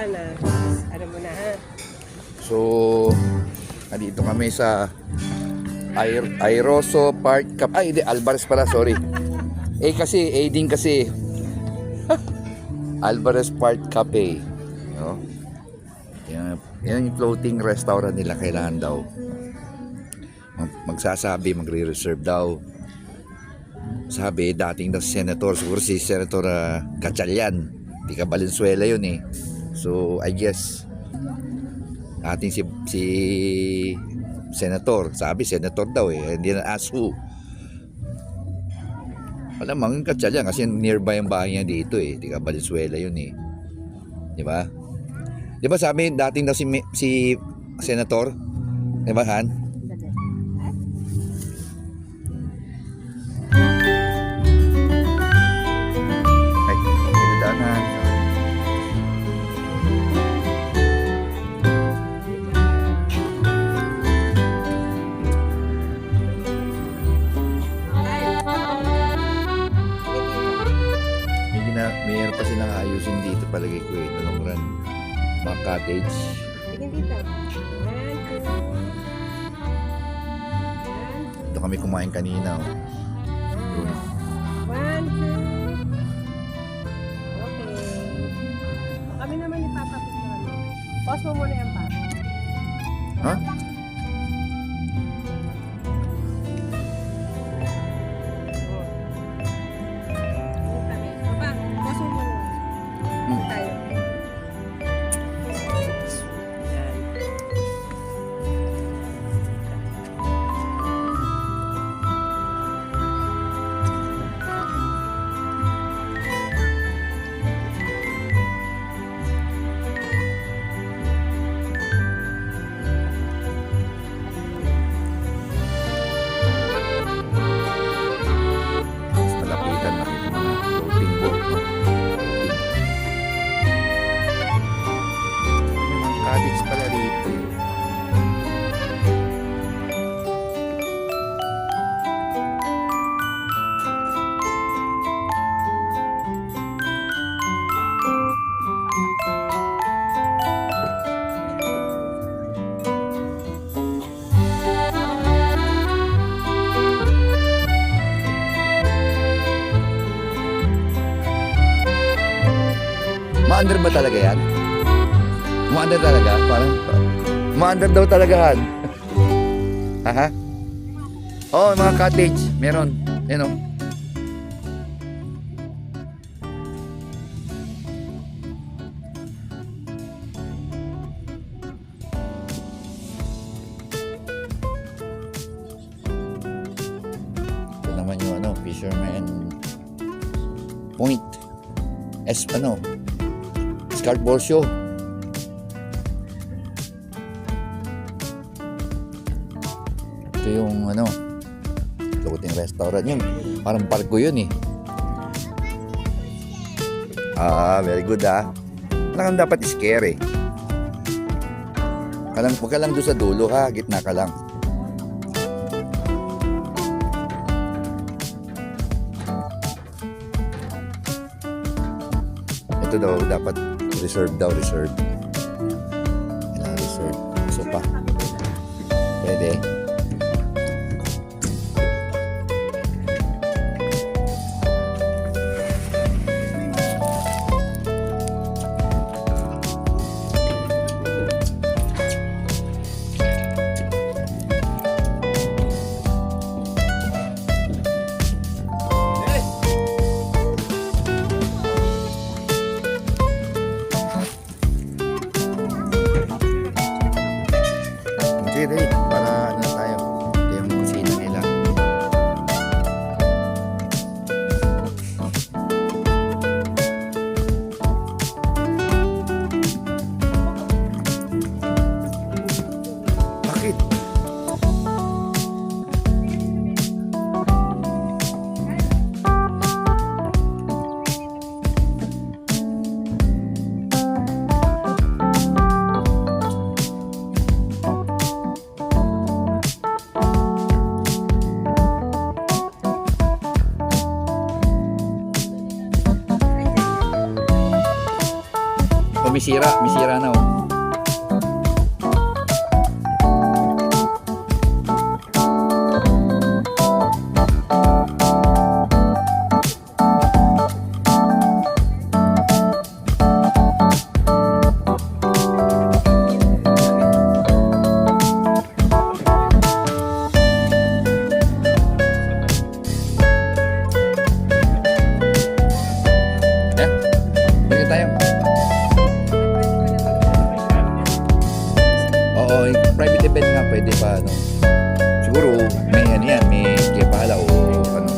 na. Ano mo na ha? So, nandito kami sa Airoso Park Cafe. Ay, hindi, Alvarez pala, sorry. Din kasi. Alvarez Park Cafe. No? Yan yung floating restaurant nila. Kailangan daw magsasabi, magre-reserve daw. Sabi, dating daw senator, siguro si Senator Gatchalian. Tika Valenzuela yun eh. So, I guess, ating si senator, sabi senator daw eh, hindi na ask who. Alam, Gatchalian kasi nearby ang bahay niya dito eh. Tika Valenzuela yun eh. Di ba? Di ba sabi, dating daw si senator? Di ba, Han? Mayroon pa silang ayusin dito palagi ko eh. Nalongran. Mga cottage. Tingin dito. Ito kami kumain kanina. Oh. Doon. 1, 2. Okay. Kami naman ipapapicturean mo. Pause mo muna yan pa. Ha? Cottage pala dito. Ma-under ba talaga yan? Ma-under talaga? Parang ma-under daw talagahan. Aha. Oh, mga cottage. Meron. Yan o. Ito naman yung Fisherman Point. Skateboard show. Ito yung floating restaurant yun. Parang parko yun eh. Very good Parang dapat scare eh. Huwag ka lang doon sa dulo ha. Gitna ka lang. Ito daw dapat reserve. Reserve. Gusto pa. Pwede. Ready para tayo. Ito yung kusina nila. Bakit? may sira na oh. Balik tayo. Oo, yung private event nga pwede pa ano. Siguro may ano yan, may kepala o ano.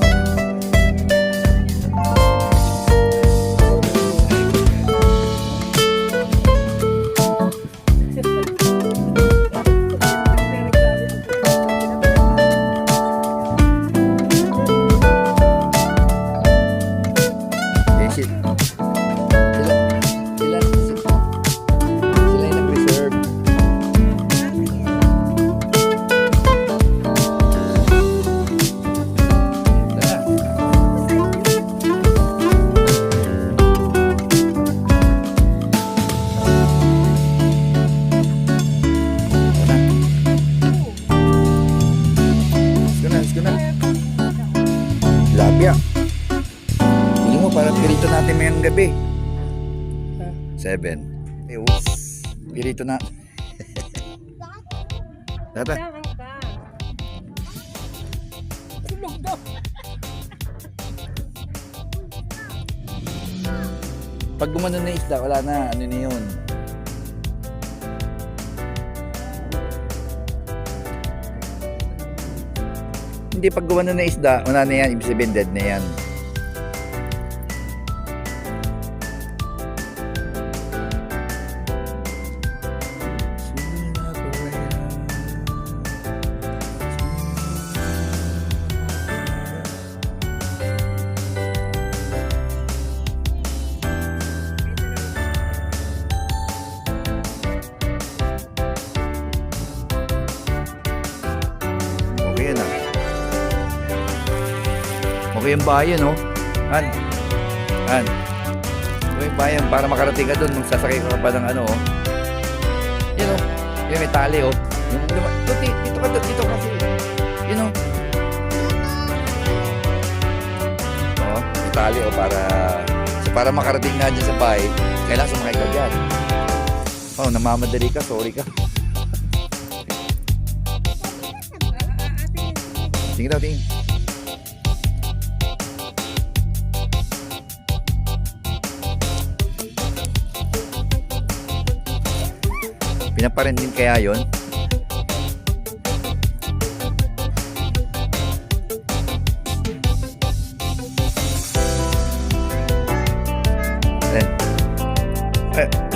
Eh, sila yung nag-reserve. Tara. Let's go na. Tilapia. Hindi mo, parang pirito natin mayang gabi. 7. Pirito na. Tata. Saan ka? Pag gumano na isda, wala na. Ano na yun? Hindi, pag gumano na isda, wala na yan. Ibig sabihin, dead na yan. Okay yan ah. Okay yung bayan oh. Han. Okay yung bayan para makarating ka doon nung sasakay ka pa ng ano oh. Yan oh. Yan may tali oh. Dito kasi. Yun oh. Oh, may tali oh para makarating nga dyan sa bahay. Kailangan sumakay ka dyan. Oh, namamadali ka. Sorry ka. Tingin daw, tingin. Pinaparin din kaya yon?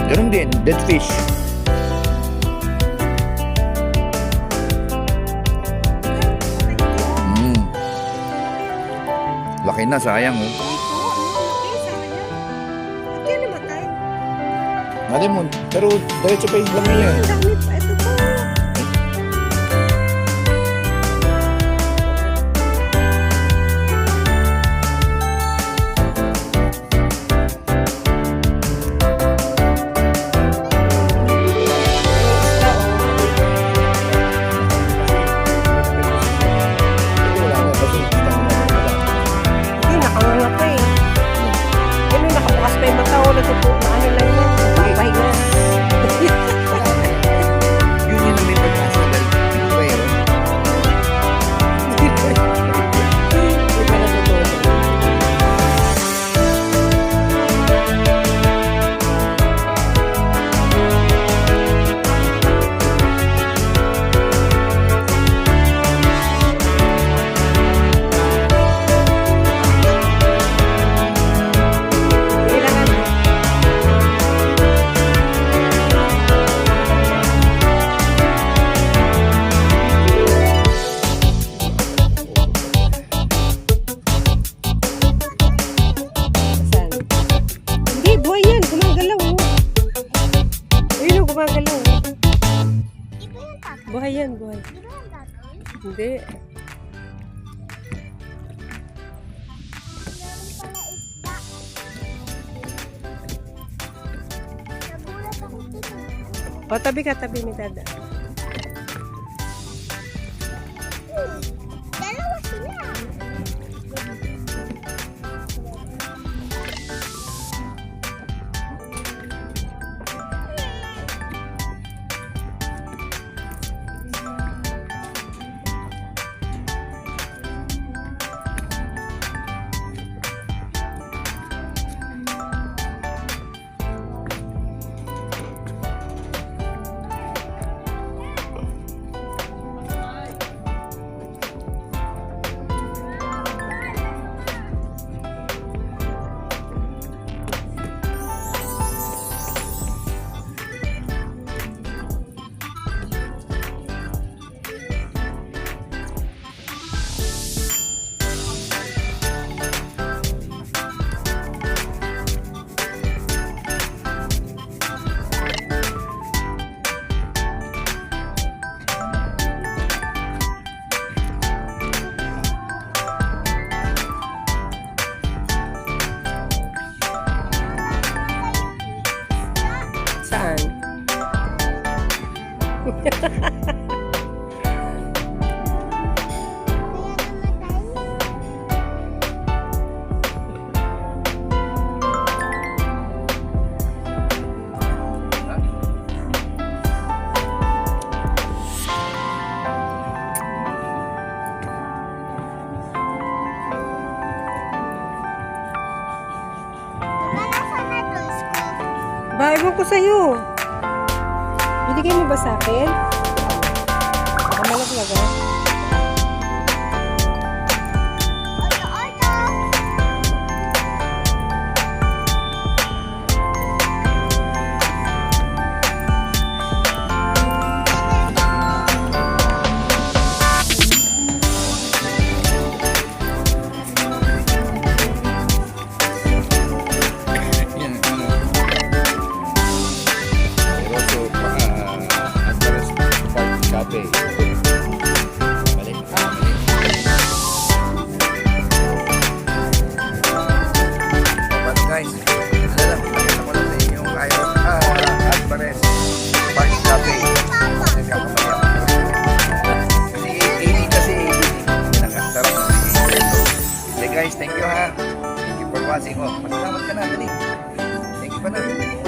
Ganun din, dead fish. Laki na, sayang oh. Nalimon, pero diretso pa yung dami yan. Ito po. Hindi, nakanganga pa eh. Yan yung nakabukas pa yung mata ko. Natutunan ano lang yan. Papahinga. Yun yung may pag-asa dahil pero Hindi pa natutunan. Saan? Hindi, buhay yan. Gumagalaw. Oh. Ayun o, gumagalaw. Oh. Buhay yan, buhay. Hindi. O, tabi ka, tabi ni Dada. Dalawa sila. Saan? Nasaan na toys ko? Ba, ewan ko sa'yo. Binigay mo ba sa akin? Baka malaglagan. Oto. Yan, ano. Rosso, Antares Park Cafe. Mali. Mali. Paano guys? Ano lang, pakita ko lang sa inyo yung Antares Park Cafe. Nagkakamali ako. Kasi 80 kasi 80. Pinakasarap na naging. Okay guys, thank you ha. Thank you for watching. Oh, pasalamat ka na. Dali. Thank you pa na.